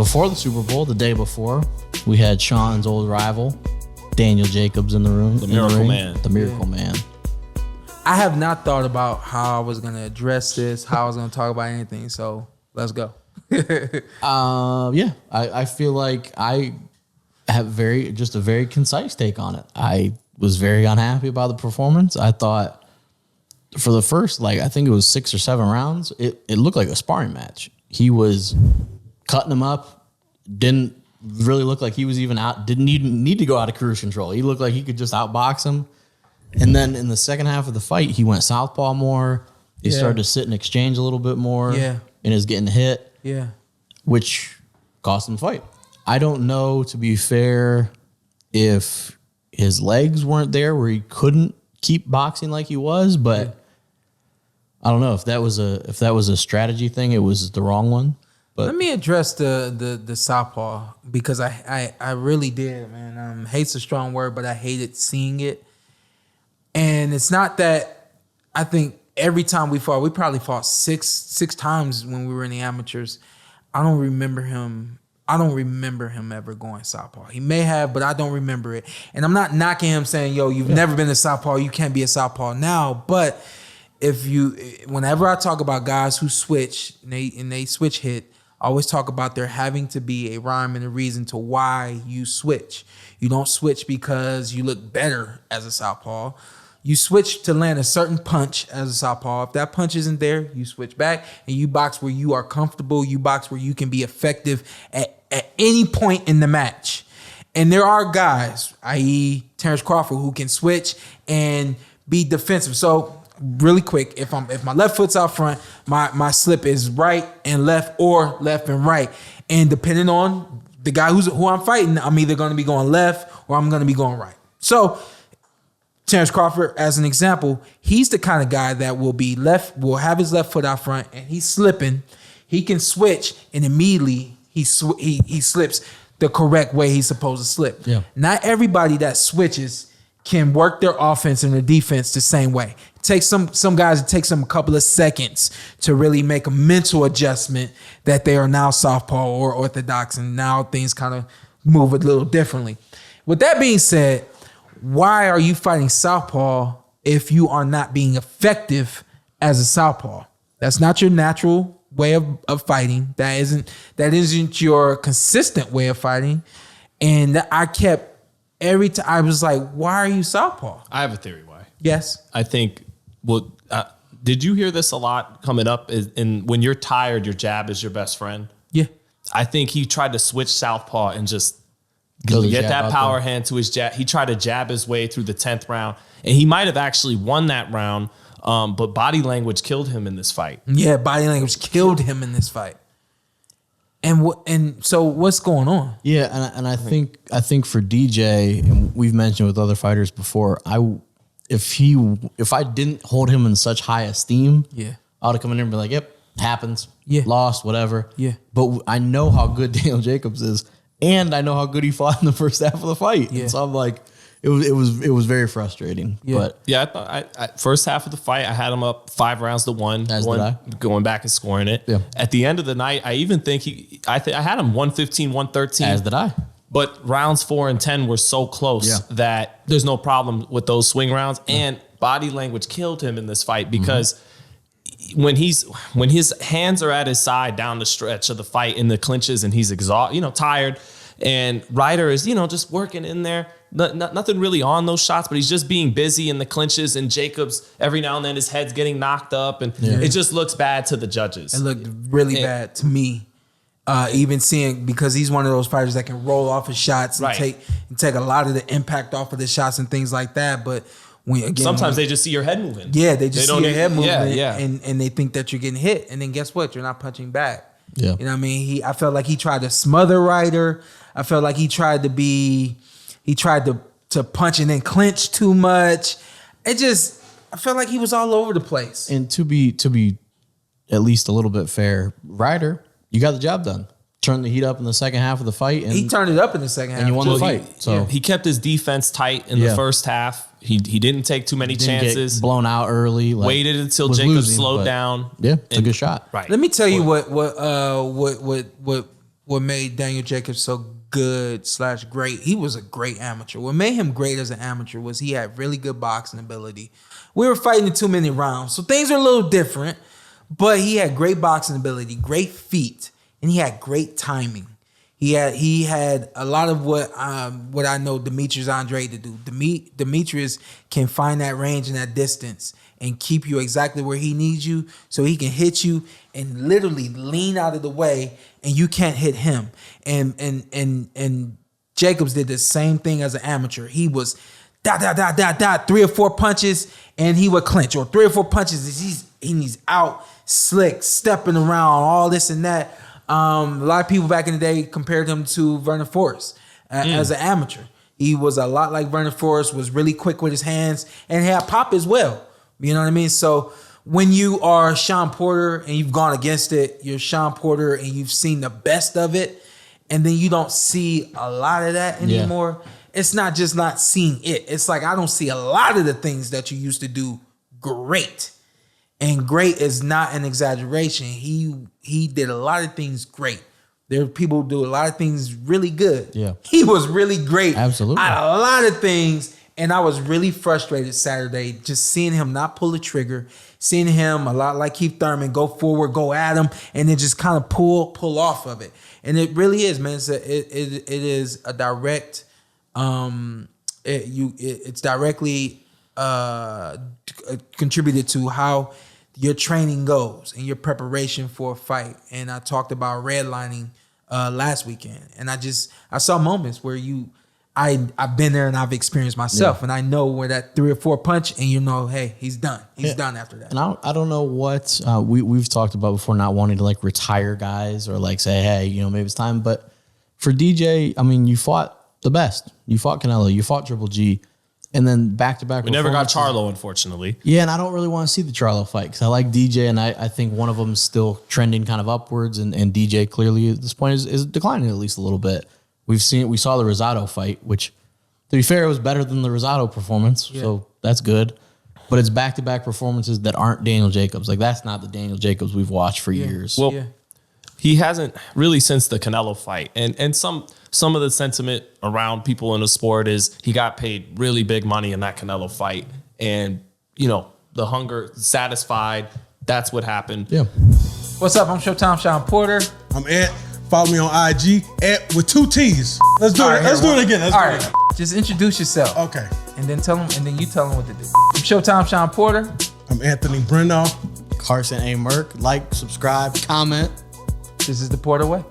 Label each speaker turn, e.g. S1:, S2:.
S1: before the Super Bowl, the day before, we had Shawn's old rival, Daniel Jacobs, in the room.
S2: The Miracle Man.
S1: The Miracle Man.
S3: I have not thought about how I was going to address this, how I was going to talk about anything. So let's go.
S1: I feel like I have a very concise take on it. I was very unhappy about the performance. I thought for the first, I think it was 6 or 7 rounds, it looked like a sparring match. He was cutting him up, didn't really look like he was even out, didn't even need to go out of cruise control. He looked like he could just outbox him. And then in the second half of the fight, he went southpaw more. He started to sit and exchange a little bit more.
S3: Yeah.
S1: And is getting hit.
S3: Yeah.
S1: Which cost him the fight. I don't know, to be fair, if his legs weren't there where he couldn't keep boxing like he was, but I don't know if that was a strategy thing. It was the wrong one. But
S3: let me address the southpaw, because I really did, man. Hate's a strong word, but I hated seeing it. And it's not that I think every time we probably fought six times when we were in the amateurs. I don't remember him ever going southpaw. He may have, but I don't remember it. And I'm not knocking him saying, yo, you've never been a southpaw, you can't be a southpaw now. But whenever I talk about guys who switch and they switch hit, I always talk about there having to be a rhyme and a reason to why you switch. You don't switch because you look better as a southpaw. You switch to land a certain punch as a southpaw. If that punch isn't there, you switch back and you box where you are comfortable. You box where you can be effective at any point in the match. And there are guys, i.e. Terrence Crawford, who can switch and be defensive. So really quick, if my left foot's out front, my slip is right and left or left and right. And depending on the guy who I'm fighting, I'm either going to be going left or I'm going to be going right. So Terrence Crawford, as an example, he's the kind of guy that will have his left foot out front and he's slipping. He can switch and immediately he slips the correct way he's supposed to slip. Yeah. Not everybody that switches can work their offense and their defense the same way. It takes some guys, it takes them a couple of seconds to really make a mental adjustment that they are now southpaw or orthodox, and now things kind of move a little differently. With that being said, why are you fighting southpaw if you are not being effective as a southpaw? That's not your natural way of fighting. That isn't your consistent way of fighting. And every time I was like, why are you southpaw?
S2: I have a theory why.
S3: Yes.
S2: I think, did you hear this a lot coming up? When you're tired, your jab is your best friend.
S3: Yeah.
S2: I think he tried to switch southpaw and just get that power hand to his jab. He tried to jab his way through the 10th round, and he might have actually won that round, but body language killed him in this fight.
S3: Yeah, body language killed him in this fight. And so what's going on?
S1: Yeah, and I think for DJ, and we've mentioned with other fighters before, if I didn't hold him in such high esteem, I would have come in here and be like, yep, happens. Yeah. Lost, whatever. Yeah. But I know how good Daniel Jacobs is. And I know how good he fought in the first half of the fight. Yeah. And so I'm like, it was very frustrating. Yeah. But
S2: yeah, I first half of the fight, I had him up 5 rounds to 1. Going back and scoring it. Yeah. At the end of the night, I even think I had him 115, 113.
S1: As did I.
S2: But rounds 4 and 10 were so close that there's no problem with those swing rounds. And body language killed him in this fight because when his hands are at his side down the stretch of the fight in the clinches and he's exhausted, tired, and Ryder is, just working in there. Nothing really on those shots, but he's just being busy in the clinches, and Jacobs, every now and then his head's getting knocked up, and it just looks bad to the judges.
S3: It looked really bad to me. Even seeing, because he's one of those fighters that can roll off his shots and take a lot of the impact off of the shots and things like that. But
S2: sometimes they just see your head moving.
S3: Yeah, they just see your head moving, and they think that you're getting hit, and then guess what? You're not punching back. Yeah, you know what I mean. I felt like he tried to smother Ryder. I felt like he tried to punch and then clinch too much. I felt like he was all over the place.
S1: And to be at least a little bit fair, Ryder, you got the job done. Turned the heat up in the second half of the fight. And
S3: he turned it up in the second half.
S1: And you won the fight. So
S2: he kept his defense tight in the first half. He didn't take too many chances.
S1: Get blown out early.
S2: Waited until Jacobs slowed down.
S1: Yeah, it's a good shot.
S3: Right. Let me tell you what what made Daniel Jacobs so good / great. He was a great amateur. What made him great as an amateur was he had really good boxing ability. We were fighting in 2 minute rounds, so things are a little different. But he had great boxing ability, great feet, and he had great timing. He had a lot of what I know Demetrius Andrade to do. Demetrius can find that range and that distance and keep you exactly where he needs you, so he can hit you and literally lean out of the way, and you can't hit him. And Jacobs did the same thing as an amateur. He was dot 3 or 4 punches, and he would clinch, or 3 or 4 punches. He's out slick, stepping around, all this and that. A lot of people back in the day compared him to Vernon Forrest as an amateur. He was a lot like Vernon Forrest, was really quick with his hands, and had pop as well. You know what I mean? So when you are Shawn Porter and you've gone against it, you're Shawn Porter and you've seen the best of it, and then you don't see a lot of that anymore. Yeah. It's not just not seeing it. It's like I don't see a lot of the things that you used to do great. And great is not an exaggeration. He did a lot of things great. There are people who do a lot of things really good. Yeah. He was really great.
S1: Absolutely.
S3: At a lot of things. And I was really frustrated Saturday just seeing him not pull the trigger, seeing him a lot like Keith Thurman go forward, go at him, and then just kind of pull off of it. And it really is, man. It is a direct. It's directly contributed to how your training goes and your preparation for a fight. And I talked about redlining last weekend, and I saw moments where I've been there and I've experienced myself, and I know where that 3 or 4 punch, and you know, hey, he's done. He's done after that.
S1: And I don't know what we've talked about before, not wanting to like retire guys or like say, hey, you know, maybe it's time. But for DJ, I mean, you fought the best. You fought Canelo. You fought Triple G. And then back-to-back.
S2: We never got Charlo, unfortunately.
S1: Yeah, and I don't really want to see the Charlo fight because I like DJ, and I think one of them is still trending kind of upwards, and DJ clearly at this point is declining at least a little bit. We saw the Rosado fight, which, to be fair, it was better than the Rosado performance, so that's good. But it's back-to-back performances that aren't Daniel Jacobs. Like, that's not the Daniel Jacobs we've watched for years.
S2: Well, he hasn't really since the Canelo fight, and some of the sentiment around people in the sport is he got paid really big money in that Canelo fight, and you know the hunger satisfied. That's what happened.
S1: Yeah.
S3: What's up? I'm Showtime Shawn Porter.
S4: I'm Ant. Follow me on IG with 2 T's. Let's do it. Let's do it again.
S3: All right. Just introduce yourself.
S4: Okay.
S3: And then you tell them what to do. I'm Showtime Shawn Porter.
S4: I'm Anthony Brenagh.
S1: Carson Merk. Like, subscribe, comment.
S3: This is the Porter Way.